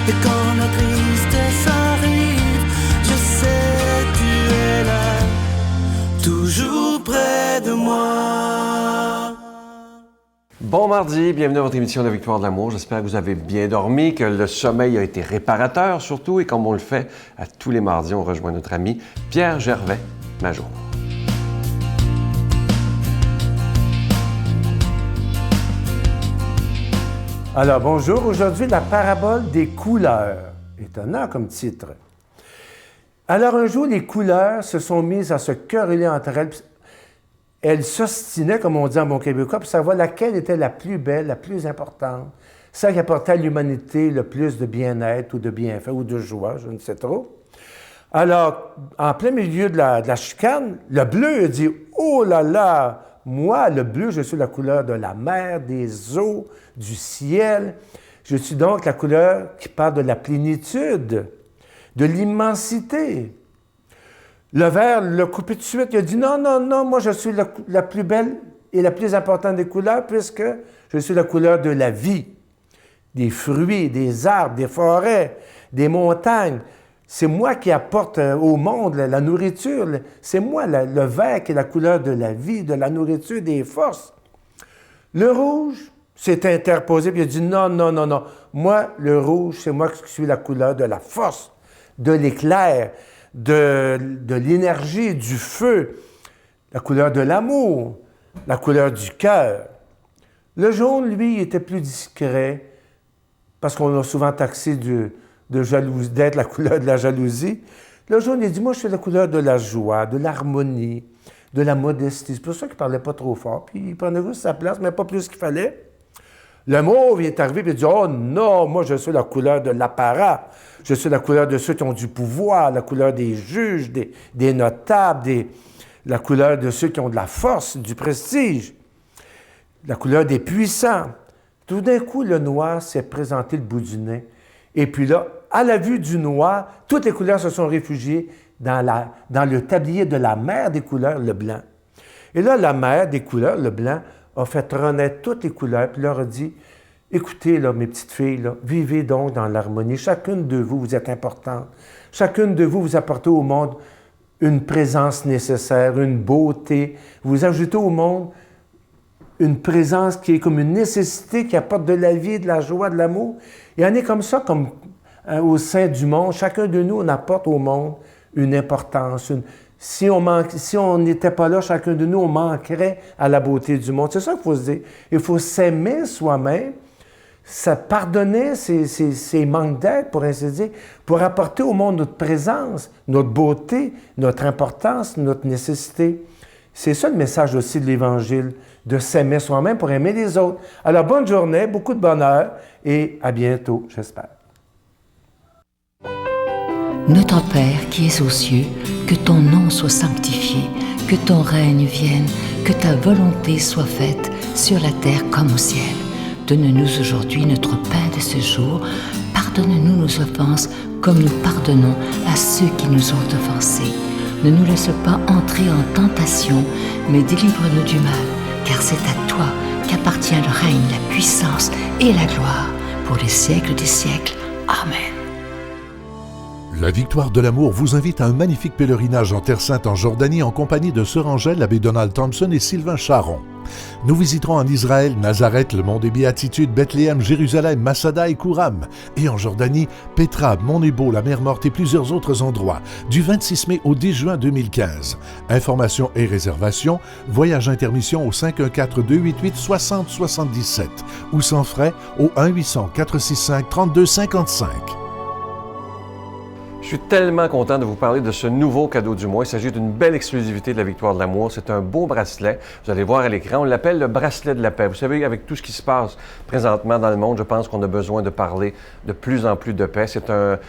Et quand la tristesse arrive, je sais tu es là, toujours près de moi. Bon mardi, bienvenue à votre émission de La Victoire de l'amour. J'espère que vous avez bien dormi, que le sommeil a été réparateur surtout, et comme on le fait à tous les mardis, on rejoint notre ami Pierre Gervais, Major. Alors, bonjour. Aujourd'hui, la parabole des couleurs. Étonnant comme titre. Alors, un jour, les couleurs se sont mises à se quereller entre elles. Elles s'ostinaient, comme on dit en bon québécois, pour savoir laquelle était la plus belle, la plus importante, celle qui apportait à l'humanité le plus de bien-être ou de bienfait ou de joie, je ne sais trop. Alors, en plein milieu de la chicane, le bleu a dit « Oh là là! Moi, le bleu, je suis la couleur de la mer, des eaux, du ciel. Je suis donc la couleur qui parle de la plénitude, de l'immensité. » Le vert l'a coupé tout de suite. Il a dit « Non, non, non, moi, je suis la plus belle et la plus importante des couleurs puisque je suis la couleur de la vie, des fruits, des arbres, des forêts, des montagnes. C'est moi qui apporte au monde la nourriture. C'est moi, le vert, qui est la couleur de la vie, de la nourriture, des forces. » Le rouge s'est interposé et il a dit « Non, non, non, non. Moi, le rouge, c'est moi qui suis la couleur de la force, de l'éclair, de l'énergie, du feu, la couleur de l'amour, la couleur du cœur. » Le jaune, lui, était plus discret parce qu'on l'a souvent taxé d'être la couleur de la jalousie. Le jaune, il dit, moi, je suis la couleur de la joie, de l'harmonie, de la modestie. C'est pour ça qu'il ne parlait pas trop fort, puis il prenait juste sa place, mais pas plus qu'il fallait. Le mauve, il est arrivé, puis il dit, oh non, moi, je suis la couleur de l'apparat. Je suis la couleur de ceux qui ont du pouvoir, la couleur des juges, des notables, la couleur de ceux qui ont de la force, du prestige, la couleur des puissants. Tout d'un coup, le noir s'est présenté le bout du nez. Et puis là, à la vue du noir, toutes les couleurs se sont réfugiées dans le tablier de la mer des couleurs, le blanc. Et là, la mer des couleurs, le blanc, a fait renaître toutes les couleurs, puis leur a dit, écoutez, là, mes petites filles, là, vivez donc dans l'harmonie. Chacune de vous, vous êtes importante. Chacune de vous, vous apportez au monde une présence nécessaire, une beauté. Vous ajoutez au monde une présence qui est comme une nécessité, qui apporte de la vie, de la joie, de l'amour. Il y en est comme ça, comme au sein du monde. Chacun de nous, on apporte au monde une importance. Si on n'était pas là, chacun de nous, on manquerait à la beauté du monde. C'est ça qu'il faut se dire. Il faut s'aimer soi-même, pardonner ses manques d'être, pour ainsi dire, pour apporter au monde notre présence, notre beauté, notre importance, notre nécessité. C'est ça le message aussi de l'Évangile, de s'aimer soi-même pour aimer les autres. Alors, bonne journée, beaucoup de bonheur et à bientôt, j'espère. Notre Père qui es aux cieux, que ton nom soit sanctifié, que ton règne vienne, que ta volonté soit faite sur la terre comme au ciel. Donne-nous aujourd'hui notre pain de ce jour. Pardonne-nous nos offenses comme nous pardonnons à ceux qui nous ont offensés. Ne nous laisse pas entrer en tentation, mais délivre-nous du mal, car c'est à toi qu'appartient le règne, la puissance et la gloire pour les siècles des siècles. Amen. La Victoire de l'amour vous invite à un magnifique pèlerinage en Terre Sainte en Jordanie en compagnie de Sœur Angèle, l'abbé Donald Thompson et Sylvain Charon. Nous visiterons en Israël, Nazareth, le mont des Béatitudes, Bethléem, Jérusalem, Masada et Kouram. Et en Jordanie, Petra, Mont Nebo, la mer Morte et plusieurs autres endroits, du 26 mai au 10 juin 2015. Informations et réservations, voyage intermission au 514-288-6077 ou sans frais au 1-800-465-3255. Je suis tellement content de vous parler de ce nouveau cadeau du mois. Il s'agit d'une belle exclusivité de la Victoire de l'amour. C'est un beau bracelet. Vous allez voir à l'écran, on l'appelle le bracelet de la paix. Vous savez, avec tout ce qui se passe présentement dans le monde, je pense qu'on a besoin de parler de plus en plus de paix. C'est un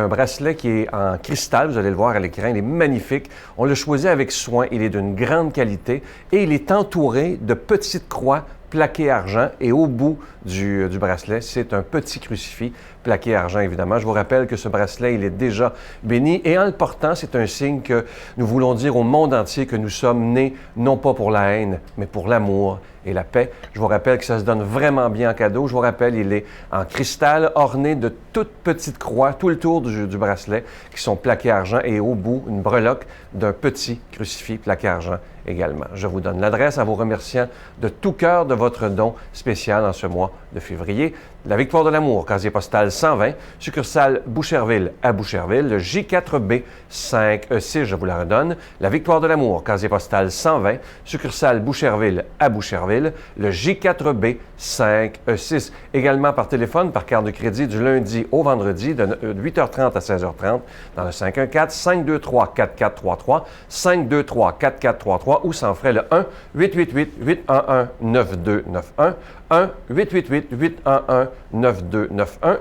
bracelet qui est en cristal. Vous allez le voir à l'écran. Il est magnifique. On l'a choisi avec soin. Il est d'une grande qualité et il est entouré de petites croix plaqué argent et au bout du bracelet, c'est un petit crucifix plaqué argent, évidemment. Je vous rappelle que ce bracelet, il est déjà béni et en le portant, c'est un signe que nous voulons dire au monde entier que nous sommes nés non pas pour la haine, mais pour l'amour et la paix. Je vous rappelle que ça se donne vraiment bien en cadeau. Je vous rappelle, il est en cristal orné de toutes petites croix tout le tour du bracelet qui sont plaquées argent et au bout, une breloque d'un petit crucifix plaqué argent également. Je vous donne l'adresse en vous remerciant de tout cœur de votre don spécial en ce mois de février. La Victoire de l'amour, casier postal 120, succursale Boucherville à Boucherville, le J4B 5E6, je vous la redonne. La Victoire de l'amour, casier postal 120, succursale Boucherville à Boucherville, le J4B 5E6. Également par téléphone, par carte de crédit du lundi au vendredi de 8h30 à 16h30 dans le 514-523-4433, 523-4433 ou sans frais le 1-888-811-9291, 1-888-811-9291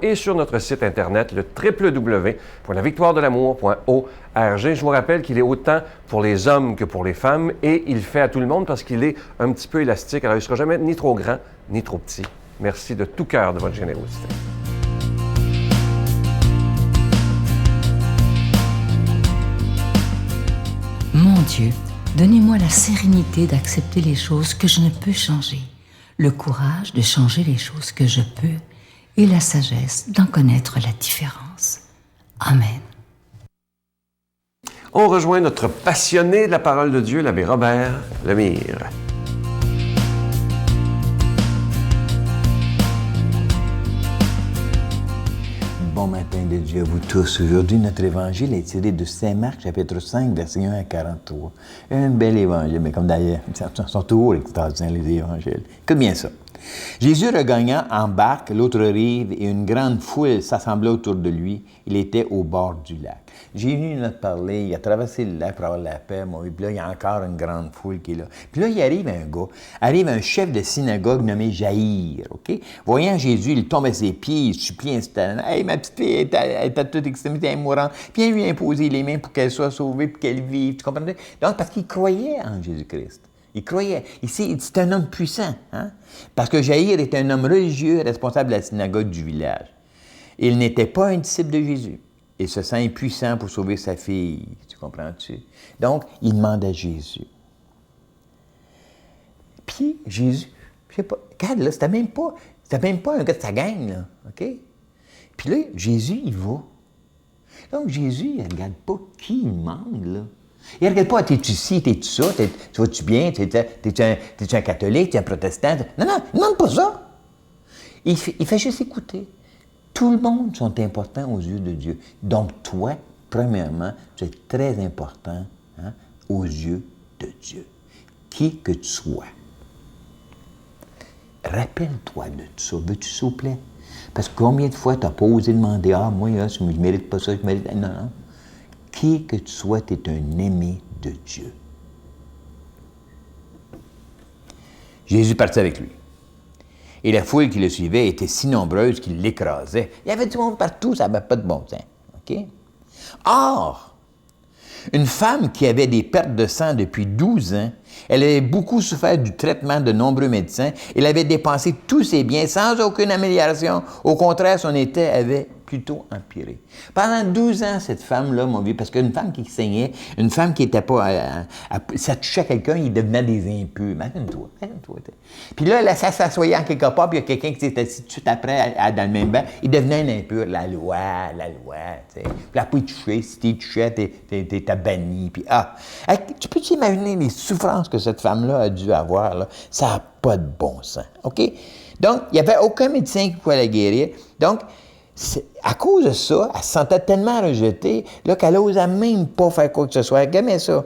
et sur notre site Internet, le www.lavictoiredelamour.org. Je vous rappelle qu'il est autant pour les hommes que pour les femmes et il fait à tout le monde parce qu'il est un petit peu élastique. Alors, il ne sera jamais ni trop grand ni trop petit. Merci de tout cœur de votre générosité. Mon Dieu, donnez-moi la sérénité d'accepter les choses que je ne peux changer, le courage de changer les choses que je peux et la sagesse d'en connaître la différence. Amen. On rejoint notre passionné de la parole de Dieu, l'abbé Robert Lemire. Bon matin de Dieu à vous tous. Aujourd'hui, notre évangile est tiré de Saint Marc, chapitre 5, versets 1 à 43. Un bel évangile, mais comme d'ailleurs, ils sont toujours extraordinaires, les évangiles. Écoute bien ça. Jésus regagna en barque l'autre rive et une grande foule s'assembla autour de lui. Il était au bord du lac. J'ai venu nous parler, il a traversé le lac pour avoir la paix, moi, puis là, il y a encore une grande foule qui est là. Puis là, il arrive un chef de synagogue nommé Jaïr, OK? Voyant Jésus, il tombe à ses pieds, il supplie instamment. « Hey, ma petite fille, elle est à toute extrémité, elle est mourante. » Viens lui imposer les mains pour qu'elle soit sauvée, pour qu'elle vive, tu comprends? Donc, parce qu'il croyait en Jésus-Christ. Il croyait. Ici, c'est un homme puissant, hein? Parce que Jaïr était un homme religieux responsable de la synagogue du village. Il n'était pas un disciple de Jésus. Il se sent impuissant pour sauver sa fille. Tu comprends-tu? Donc, il demande à Jésus. Puis, Jésus, je sais pas, regarde, là, c'était même pas un gars de sa gang, là, OK? Puis là, Jésus, il va. Donc, Jésus, il ne regarde pas qui il demande, là. Il ne regarde pas, t'es-tu ci, t'es-tu ça, tu vas-tu bien, t'es-tu un catholique, t'es un protestant. Non, il ne demande pas ça. Il fait juste écouter. Tout le monde sont importants aux yeux de Dieu. Donc, toi, premièrement, tu es très important, hein, aux yeux de Dieu. Qui que tu sois. Rappelle-toi de ça. Veux-tu, s'il vous plaît? Parce que combien de fois tu n'as pas osé demander, « Ah, moi, là, je ne mérite pas ça, je mérite... » Non, non. Qui que tu sois, tu es un aimé de Dieu. Jésus partit avec lui. Et la foule qui le suivait était si nombreuse qu'il l'écrasait. Il y avait du monde partout, ça n'avait pas de bon sens. OK? Or, une femme qui avait des pertes de sang depuis 12 ans, elle avait beaucoup souffert du traitement de nombreux médecins. Elle avait dépensé tous ses biens sans aucune amélioration. Au contraire, son état avait plutôt empiré. Pendant 12 ans, cette femme-là, mon vieux, parce qu'une femme qui saignait, une femme qui n'était pas... ça touchait quelqu'un, il devenait des impurs. Imagine-toi. Puis là, ça s'assoyait en quelque part, puis il y a quelqu'un qui s'était assis tout de suite après, dans le même banc, il devenait un impur. La loi, tu sais. Puis là, pas y toucher. Si tu touchais, t'es banni. Puis tu peux t'imaginer les souffrances que cette femme-là a dû avoir, là? Ça n'a pas de bon sens, OK? Donc, il n'y avait aucun médecin qui pouvait la guérir. Donc, à cause de ça, elle se sentait tellement rejetée là, qu'elle n'osait même pas faire quoi que ce soit. Gammez ça.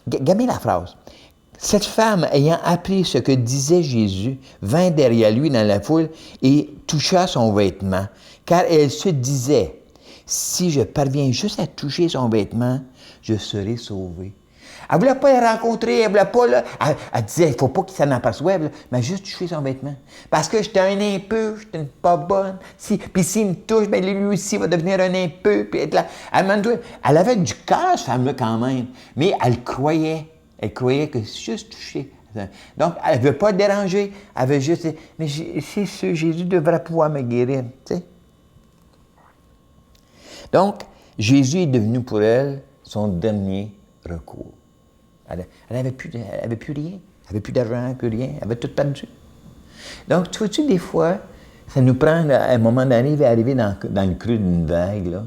Gammez la phrase. Cette femme, ayant appris ce que disait Jésus, vint derrière lui dans la foule et toucha son vêtement, car elle se disait, « Si je parviens juste à toucher son vêtement, je serai sauvée. » Elle ne voulait pas le rencontrer, elle ne voulait pas, là, elle disait, il ne faut pas qu'il s'en aperçoive, mais juste toucher son vêtement. Parce que j'étais un impur, j'étais pas bonne. Puis s'il me touche, bien, lui aussi va devenir un impur. Puis être là. Elle avait du cœur, cette femme-là, quand même. Mais elle croyait que juste toucher Donc, elle ne veut pas déranger. Elle veut juste dire, mais c'est sûr, Jésus devrait pouvoir me guérir. Tu sais? Donc, Jésus est devenu pour elle son dernier recours. Elle n'avait plus rien. Elle n'avait plus d'argent, plus rien. Elle avait tout perdu. Donc, tu vois-tu, des fois, ça nous prend à un moment donné d'arriver dans le creux d'une vague, là,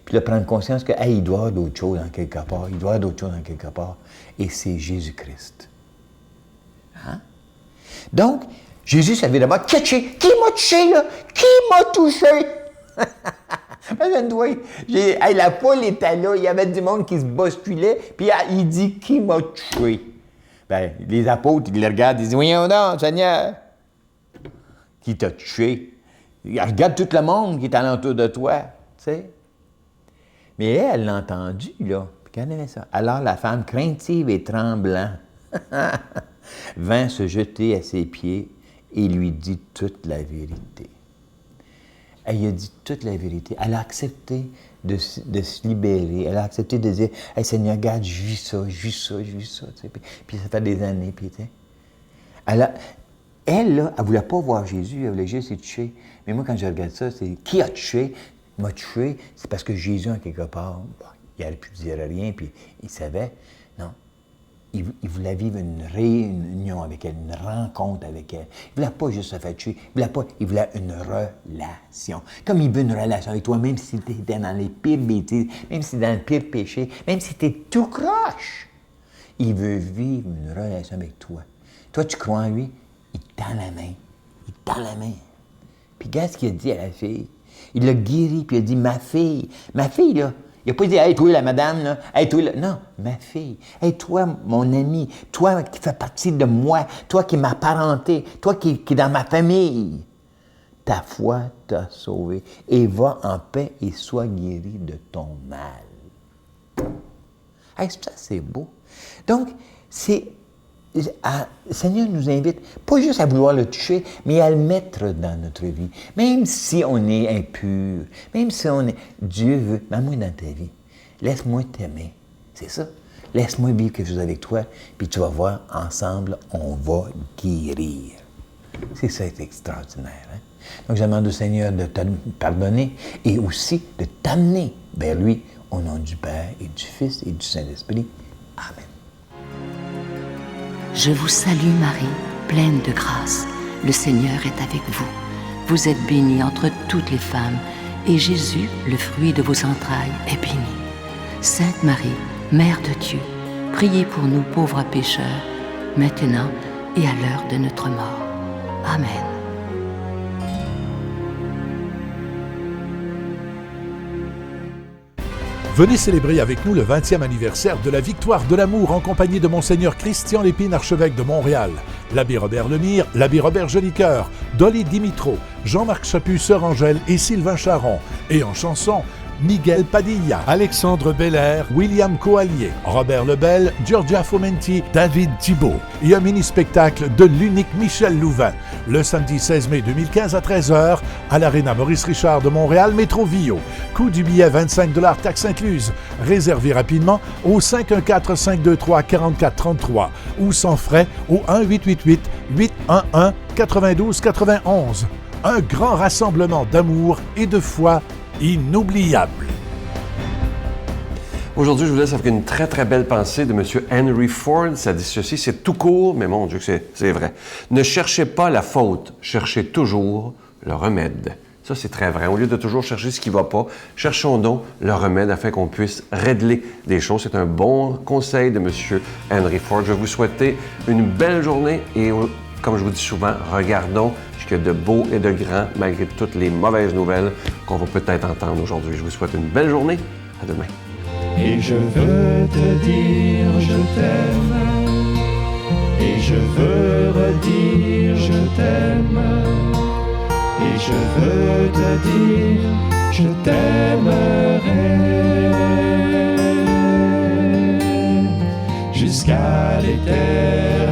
puis de prendre conscience que, hey, il doit y avoir d'autres choses en quelque part. Il doit y avoir d'autres choses en quelque part. Et c'est Jésus-Christ. Hein? Donc, Jésus savait d'abord, qui m'a touché, là? Qui m'a touché? La foule était là, il y avait du monde qui se bousculait, puis il dit, qui m'a touché? Ben, les apôtres, ils le regardent, ils disent, voyons donc, Seigneur, qui t'a touché? Regarde tout le monde qui est alentour de toi, tu sais. Mais elle l'a entendu, là. Regardez ça. Alors la femme, craintive et tremblant, vint se jeter à ses pieds et lui dit toute la vérité. Elle lui a dit toute la vérité. Elle a accepté de se libérer. Elle a accepté de dire, hey, Seigneur, regarde, je vis ça. Tu sais. Puis ça fait des années. Puis, tu sais. Elle, là, elle ne voulait pas voir Jésus, elle voulait juste être touchée. Mais moi, quand je regarde ça, c'est qui a touché? M'a touché, c'est parce que Jésus, en quelque part, bon, il n'aurait pu dire rien, puis il savait. Non. Il voulait vivre une réunion avec elle, une rencontre avec elle. Il ne voulait pas juste se faire tuer, il voulait une relation. Comme il veut une relation avec toi, même si tu étais dans les pires bêtises, même si tu es dans le pire péché, même si tu es tout croche. Il veut vivre une relation avec toi. Toi, tu crois en lui, il te tend la main. Puis regarde ce qu'il a dit à la fille. Il l'a guéri, puis il a dit, ma fille, là. Il n'a pas dit, hey, toi, la madame, là. Hey, toi, là. Non, ma fille. Hey, toi, mon ami. Toi qui fais partie de moi. Toi qui m'as parenté. Toi qui es dans ma famille. Ta foi t'a sauvé. Et va en paix et sois guéri de ton mal. Hey, ça, c'est beau. Donc, le Seigneur nous invite, pas juste à vouloir le toucher, mais à le mettre dans notre vie. Même si on est impur, même si on est... Dieu veut, mets-moi dans ta vie. Laisse-moi t'aimer. C'est ça. Laisse-moi vivre quelque chose avec toi, puis tu vas voir, ensemble, on va guérir. C'est ça qui est extraordinaire. Hein? Donc, je demande au Seigneur de te pardonner et aussi de t'amener vers lui, au nom du Père et du Fils et du Saint-Esprit. Amen. Je vous salue Marie, pleine de grâce. Le Seigneur est avec vous. Vous êtes bénie entre toutes les femmes, et Jésus, le fruit de vos entrailles, est béni. Sainte Marie, Mère de Dieu, priez pour nous pauvres pécheurs, maintenant et à l'heure de notre mort. Amen. Venez célébrer avec nous le 20e anniversaire de la Victoire de l'amour en compagnie de Monseigneur Christian Lépine, archevêque de Montréal, l'abbé Robert Lemire, l'abbé Robert Jolicoeur, Dolly Dimitro, Jean-Marc Chaput, Sœur Angèle et Sylvain Charon. Et en chanson, Miguel Padilla, Alexandre Belair, William Coallier, Robert Lebel, Giorgia Fomenti, David Thibault. Et un mini-spectacle de l'unique Michel Louvain, le samedi 16 mai 2015 à 13h à l'Arena Maurice Richard de Montréal, Métro Vio. Coût du billet 25 $, taxes incluses. Réservez rapidement au 514-523-4433 ou sans frais au 1-888-811-9291. Un grand rassemblement d'amour et de foi inoubliable. Aujourd'hui, je vous laisse avec une très, très belle pensée de M. Henry Ford. Ça dit ceci, c'est tout court, mais mon Dieu, c'est vrai. Ne cherchez pas la faute, cherchez toujours le remède. Ça, c'est très vrai. Au lieu de toujours chercher ce qui ne va pas, cherchons donc le remède afin qu'on puisse régler des choses. C'est un bon conseil de M. Henry Ford. Je vais vous souhaiter une belle journée et, comme je vous dis souvent, regardons ce qu'il y a de beau et de grand malgré toutes les mauvaises nouvelles qu'on va peut-être entendre aujourd'hui. Je vous souhaite une belle journée. À demain. Et je veux te dire je t'aime. Et je veux redire je t'aime. Et je veux te dire je t'aimerai jusqu'à l'éternité.